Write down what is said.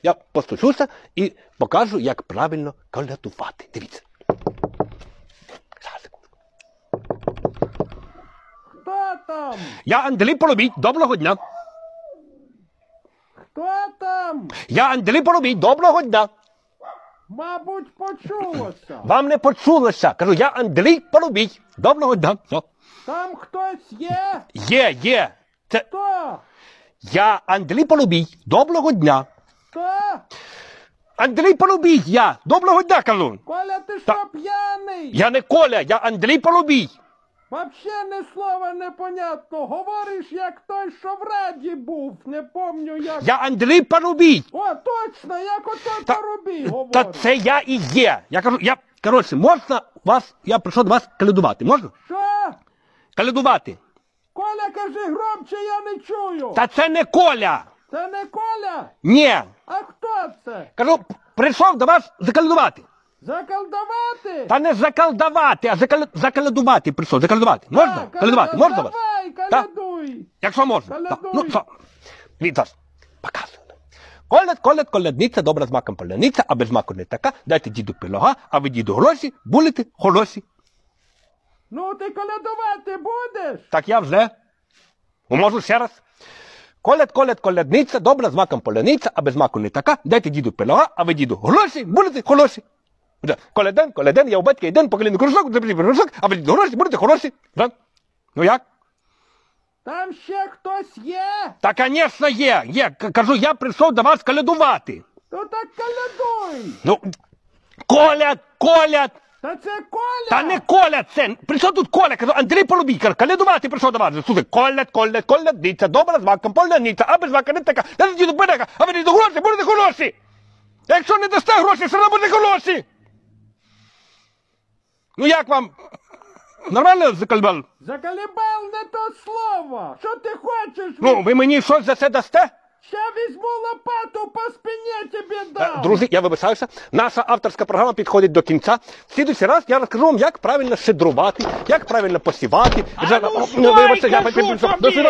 я постучуся і покажу, як правильно колядувати. Дивіться. Зараз, секундку. Хто там? Я Андрій Поробій, доброго дня. Хто там? Я Андрій Поробій, доброго дня. Мабуть, почулося. Вам не почулося. Кажу, я Андрій Поробій, доброго дня. Все. Там хтось є? Є. Це Хто? я Андрій Поробій, доброго дня. Хто? Андрій Поробій, я. Доброго дня, кажу. Коля, ти що, п'яний? Я не Коля, я Андрій Поробій. Вообще ні слова не понятно. Говориш, як той, що в Раді був. Не помню, як... Я Андрій Поробій. О, точно, як ото Поробій Та говорить. це я і є. Я кажу, коротше, можна вас, я прийшов до вас колядувати, можна? Що? Колядувати. Коля, кажи громче, я не чую. Та це не Коля. Це не Коля? Ні. А хто це? Кажу, прийшов до вас заколядувати. Заколдувати? Та не заколдувати, а заколядувати прийшов, заколядувати. Можна? Колядувати, можна вас? Давай, колядуй. Якщо можна. Колядуй. Ну, що? Вітас, показую. Колядниця, добра з маком поляниця, а без маку не така. Дайте діду пирога, а ви діду гроші, будете хороші. Ну, ти колядувати будеш? Так я вже. Можу ще раз. Колядниця, добра з маком поляниця, а без маку не така. Дайте діду пирога, а ви діду гроші, будете хороші. Коляден, я у батька йден, по коліну кружок, а ви діду гроші, будете хороші. Ну як? Там ще хтось є? Та, звісно, є. Кажу, я прийшов до вас колядувати. То так колядуй. Ну, Коля. Та це Коля. Та не Коля це. Прийшов тут Коля, кажу, Андрій Поробій, колядувати прийшов до вас. Слухай, колядниця, добра з маком поляниця, а без мака не така. Дайте діду пирога, а ви діду гроші, будете хороші. Якщо не дасте гроші, все одно будете хороші. Ну як вам? Нормально заколебали? Заколебал не то слово. Що ти хочеш? Ну, ви мені щось за це дасте? Ще візьму лопату, по спині тобі дам. Друзі, я вибачаюся. Наша авторська програма підходить до кінця. В слідуючий раз я розкажу вам, як правильно щедрувати, як правильно посівати. А ну, стой, кажу тобі!